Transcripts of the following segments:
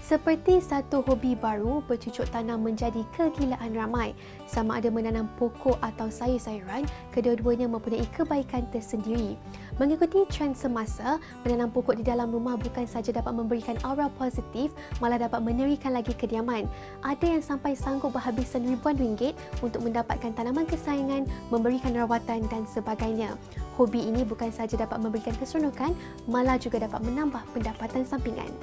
Seperti satu hobi baru, bercucuk tanam menjadi kegilaan ramai. Sama ada menanam pokok atau sayur-sayuran, kedua-duanya mempunyai kebaikan tersendiri. Mengikuti trend semasa, menanam pokok di dalam rumah bukan sahaja dapat memberikan aura positif, malah dapat menerikan lagi kediaman. Ada yang sampai sanggup berhabisan ribuan ringgit untuk mendapatkan tanaman kesayangan, memberikan rawatan dan sebagainya. Hobi ini bukan sahaja dapat memberikan keseronokan, malah juga dapat menambah pendapatan sampingan.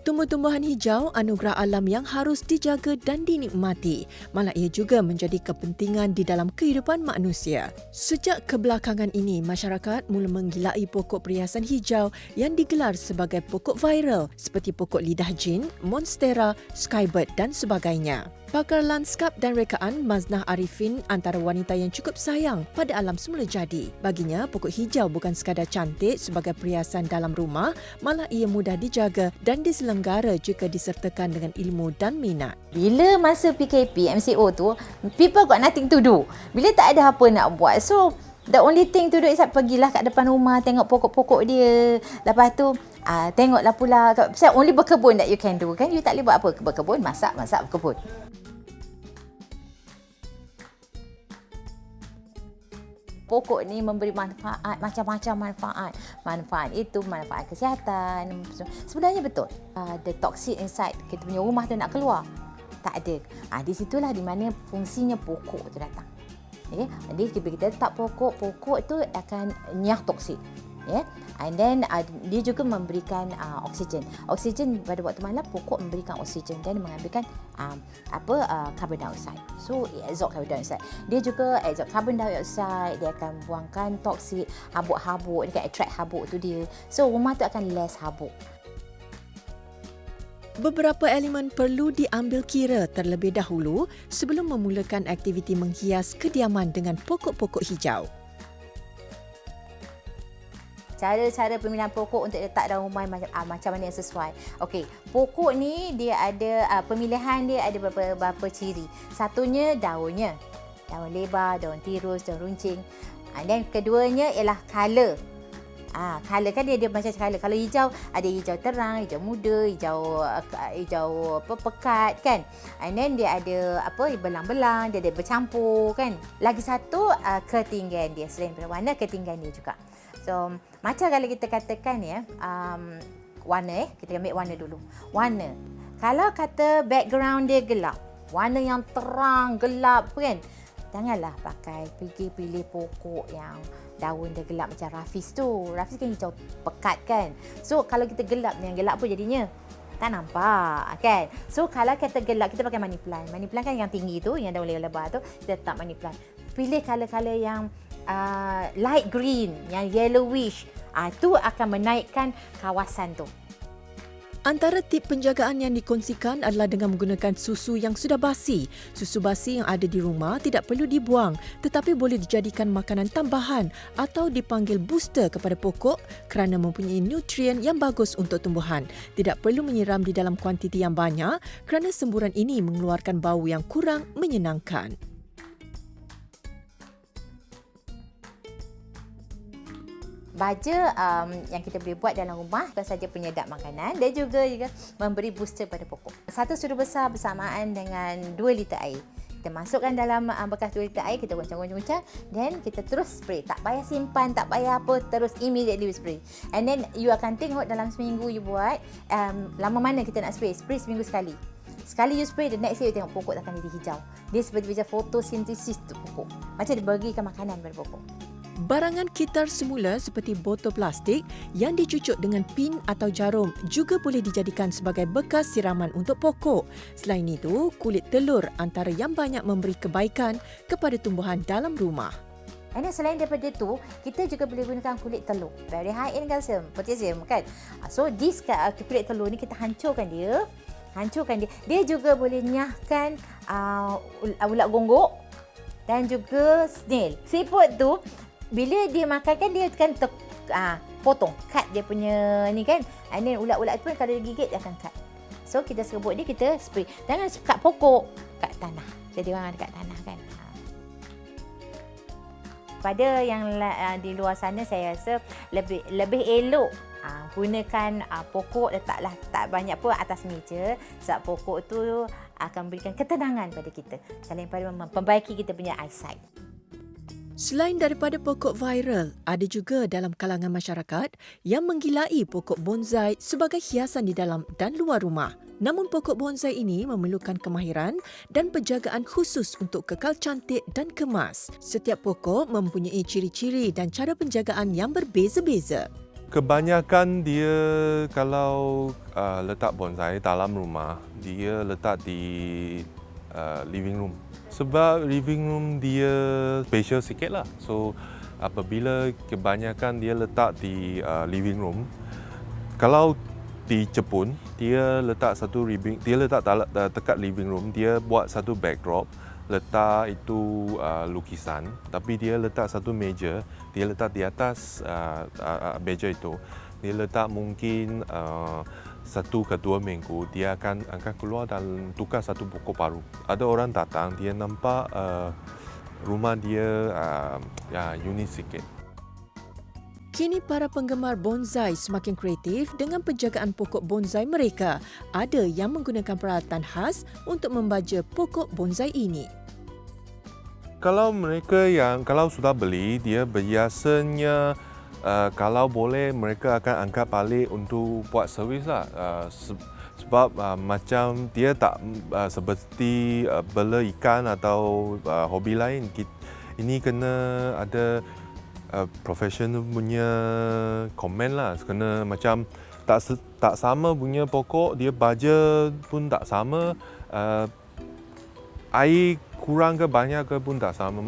Tumbuh-tumbuhan hijau anugerah alam yang harus dijaga dan dinikmati, malah ia juga menjadi kepentingan di dalam kehidupan manusia. Sejak kebelakangan ini, masyarakat mula menggilai pokok perhiasan hijau yang digelar sebagai pokok viral seperti pokok lidah jin, monstera, skybird dan sebagainya. Pakar lanskap dan rekaan Maznah Arifin antara wanita yang cukup sayang pada alam semula jadi. Baginya, pokok hijau bukan sekadar cantik sebagai perhiasan dalam rumah, malah ia mudah dijaga dan diselenggara jika disertakan dengan ilmu dan minat. Bila masa PKP, MCO tu, people got nothing to do. Bila tak ada apa nak buat, so the only thing to do is pergilah kat depan rumah, tengok pokok-pokok dia. Lepas tu, tengoklah pula. So, only berkebun that you can do, kan? You tak boleh buat apa? Berkebun, masak, berkebun. Pokok ni memberi manfaat, macam-macam manfaat. Manfaat itu, manfaat kesihatan. Sebenarnya betul. The toxic inside kita punya rumah tu nak keluar. Tak ada. Di situlah di mana fungsinya pokok tu datang. Okay? Jadi bila kita letak pokok tu akan nyah toksik. Yeah. And then dia juga memberikan oksigen. Oksigen pada waktu malam pokok memberikan oksigen dan mengambilkan carbon dioxide. So it absorb carbon dioxide. Dia juga absorb carbon dioxide, dia akan buangkan toksik, habuk-habuk, dia akan attract habuk tu dia. So rumah tu akan less habuk. Beberapa elemen perlu diambil kira terlebih dahulu sebelum memulakan aktiviti menghias kediaman dengan pokok-pokok hijau. Cara-cara pemilihan pokok untuk letak dalam rumah macam mana yang sesuai. Okey, pokok ni dia ada pemilihan dia ada beberapa ciri. Satunya daunnya. Daun lebar, daun tirus, daun runcing. Dan keduanya ialah color. Color kan dia macam color. Kalau hijau ada hijau terang, hijau muda, hijau pekat kan. And then dia ada belang-belang, dia ada bercampur kan. Lagi satu ketinggian dia, selain berwarna ketinggian dia juga. So, macam kalau kita katakan warna kita ambil warna dulu. Warna. Kalau kata background dia gelap, warna yang terang, gelap kan, janganlah pergi pilih pokok yang daun dia gelap macam rafis tu. Rafis kan hijau pekat kan. So, kalau kita gelap, yang gelap pun jadinya tak nampak kan. So, kalau kata gelap, kita pakai money plant. Money plant kan yang tinggi tu, yang daun lebar tu, kita letak money plant. Pilih color-color yang light green, yang yellowish, itu akan menaikkan kawasan tu. Antara tip penjagaan yang dikongsikan adalah dengan menggunakan susu yang sudah basi. Susu basi yang ada di rumah tidak perlu dibuang tetapi boleh dijadikan makanan tambahan atau dipanggil booster kepada pokok kerana mempunyai nutrien yang bagus untuk tumbuhan. Tidak perlu menyiram di dalam kuantiti yang banyak kerana semburan ini mengeluarkan bau yang kurang menyenangkan. Baja yang kita boleh buat dalam rumah bukan sahaja penyedap makanan dan juga memberi booster pada pokok. Satu sudu besar bersamaan dengan 2 liter air. Kita masukkan dalam bekas 2 liter air, kita goncang-goncang dan kita terus spray. Tak payah simpan, tak payah apa, terus immediately spray. And then you akan tengok dalam seminggu you buat, lama mana kita nak spray. Spray seminggu sekali. Sekali you spray, the next day you tengok pokok akan jadi hijau. Dia seperti macam fotosintesis tu pokok. Macam dia bagikan makanan pada pokok. Barangan kitar semula seperti botol plastik yang dicucuk dengan pin atau jarum juga boleh dijadikan sebagai bekas siraman untuk pokok. Selain itu, kulit telur antara yang banyak memberi kebaikan kepada tumbuhan dalam rumah. Dan selain daripada itu, kita juga boleh gunakan kulit telur. Very high in calcium, potassium kan. So, this kulit telur ni kita hancurkan dia. Dia juga boleh nyahkan ulat gonggok dan juga snail. Siput tu, bila dia makan kan dia kan potong, cut dia punya ni kan. And then ulat-ulat tu kalau dia gigit dia akan cut. So kita serbuk dia, kita spray. Jangan kat pokok, kat tanah. Jadi orang ada kat tanah kan. Pada yang di luar sana saya rasa lebih elok Gunakan pokok, letaklah tak banyak pun atas meja sebab pokok tu akan memberikan ketenangan pada kita. Kalau yang paling memperbaiki kita punya eyesight. Selain daripada pokok viral, ada juga dalam kalangan masyarakat yang menggilai pokok bonsai sebagai hiasan di dalam dan luar rumah. Namun pokok bonsai ini memerlukan kemahiran dan penjagaan khusus untuk kekal cantik dan kemas. Setiap pokok mempunyai ciri-ciri dan cara penjagaan yang berbeza-beza. Kebanyakan dia kalau letak bonsai dalam rumah, dia letak di living room. Sebab living room dia special sikit lah. So apabila kebanyakan dia letak di living room, kalau di Jepun dia letak dekat living room, dia buat satu backdrop, letak itu lukisan, tapi dia letak satu meja, dia letak di atas meja itu, dia letak mungkin 1 ke 2 minggu, dia akan keluar dan tukar satu pokok baru. Ada orang datang, dia nampak rumah dia unik sikit. Kini para penggemar bonsai semakin kreatif dengan penjagaan pokok bonsai mereka. Ada yang menggunakan peralatan khas untuk membaja pokok bonsai ini. Kalau kalau sudah beli, dia biasanya kalau boleh mereka akan angkat balik untuk buat servis lah. Sebab macam dia tak seperti bela ikan atau hobi lain. Ini kena ada profesional punya komen lah. Kena macam tak sama punya pokok, dia baja pun tak sama. Air kurang ke banyak ke pun tak sama.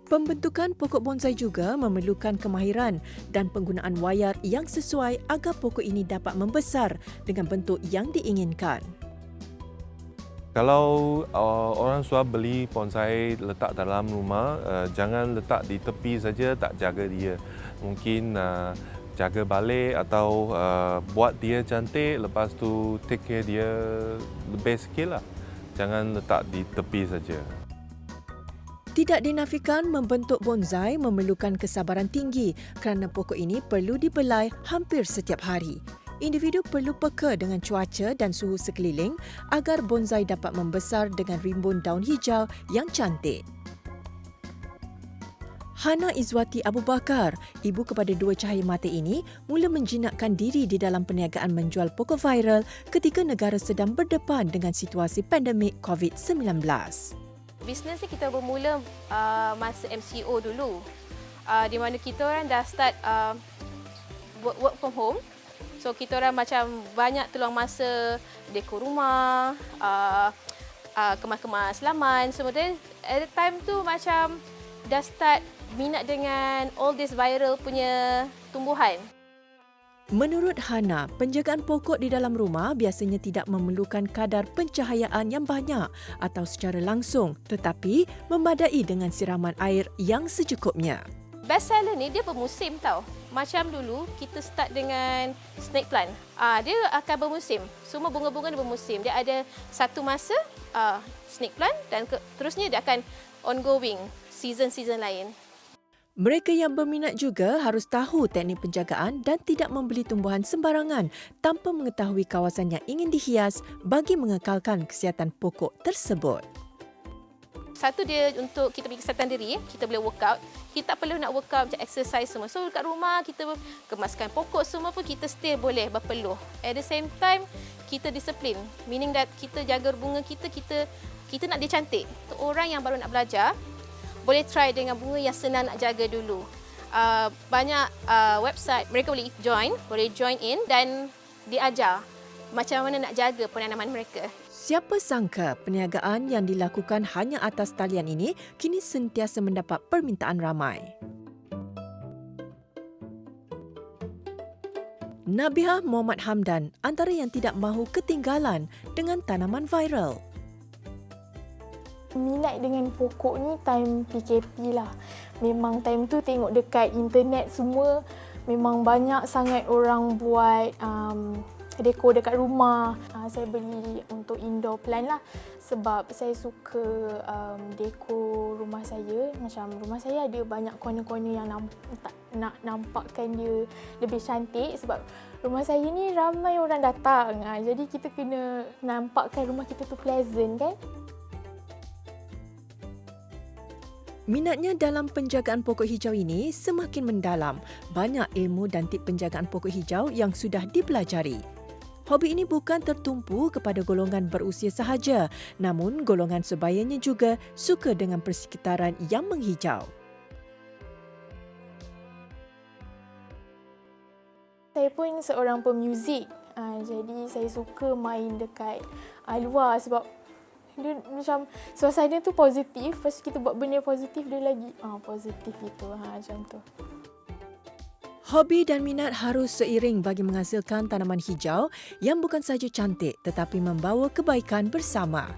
Pembentukan pokok bonsai juga memerlukan kemahiran dan penggunaan wayar yang sesuai agar pokok ini dapat membesar dengan bentuk yang diinginkan. Kalau orang sudah beli bonsai letak dalam rumah, jangan letak di tepi saja, tak jaga dia. Mungkin jaga balik atau buat dia cantik, lepas tu take care dia lebih sikit lah. Jangan letak di tepi saja. Tidak dinafikan membentuk bonsai memerlukan kesabaran tinggi kerana pokok ini perlu dibelai hampir setiap hari. Individu perlu peka dengan cuaca dan suhu sekeliling agar bonsai dapat membesar dengan rimbun daun hijau yang cantik. Hana Izwati Abu Bakar, ibu kepada 2 cahaya mata ini, mula menjinakkan diri di dalam perniagaan menjual pokok viral ketika negara sedang berdepan dengan situasi pandemik COVID-19. Bisnes ni kita bermula masa MCO dulu, di mana kita orang dah start work from home. So kita orang macam banyak terluang masa dekor rumah, kemas-kemas laman semua. At the time tu macam dah start minat dengan all this viral punya tumbuhan. Menurut Hana, penjagaan pokok di dalam rumah biasanya tidak memerlukan kadar pencahayaan yang banyak atau secara langsung, tetapi memadai dengan siraman air yang secukupnya. Best seller ni dia bermusim tau. Macam dulu kita start dengan snake plant. Dia akan bermusim. Semua bunga-bunga dia bermusim. Dia ada satu masa snake plant dan terusnya dia akan ongoing season-season lain. Mereka yang berminat juga harus tahu teknik penjagaan dan tidak membeli tumbuhan sembarangan tanpa mengetahui kawasan yang ingin dihias bagi mengekalkan kesihatan pokok tersebut. Satu dia untuk kita bagi kesihatan diri, kita boleh workout. Kita tak perlu nak workout macam exercise semua. So dekat rumah kita kemaskan pokok semua pun kita still boleh berpeluh. At the same time, kita disiplin. Meaning that kita jaga bunga kita nak dia cantik. Untuk orang yang baru nak belajar, boleh try dengan bunga yang senang nak jaga dulu. Banyak website mereka boleh join in dan diajar macam mana nak jaga penanaman mereka. Siapa sangka perniagaan yang dilakukan hanya atas talian ini kini sentiasa mendapat permintaan ramai. Nabihah Muhammad Hamdan antara yang tidak mahu ketinggalan dengan tanaman viral. Minat dengan pokok ni time PKP lah. Memang time tu tengok dekat internet semua memang banyak sangat orang buat dekor dekat rumah. Saya beli untuk indoor plant lah sebab saya suka dekor rumah saya. Macam rumah saya ada banyak corner-corner yang nak nampakkan dia lebih cantik sebab rumah saya ni ramai orang datang. Jadi kita kena nampakkan rumah kita tu pleasant kan. Minatnya dalam penjagaan pokok hijau ini semakin mendalam. Banyak ilmu dan tip penjagaan pokok hijau yang sudah dipelajari. Hobi ini bukan tertumpu kepada golongan berusia sahaja, namun golongan sebayanya juga suka dengan persekitaran yang menghijau. Saya pun seorang pemuzik. Jadi saya suka main dekat luar sebab dia macam suasana tu positif. Lepas kita buat benda positif, dia lagi positif itu. Macam tu. Hobi dan minat harus seiring bagi menghasilkan tanaman hijau yang bukan sahaja cantik tetapi membawa kebaikan bersama.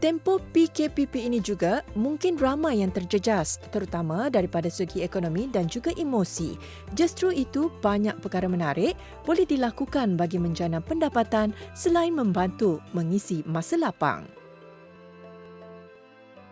Tempoh PKPP ini juga mungkin ramai yang terjejas, terutama daripada segi ekonomi dan juga emosi. Justru itu, banyak perkara menarik boleh dilakukan bagi menjana pendapatan selain membantu mengisi masa lapang.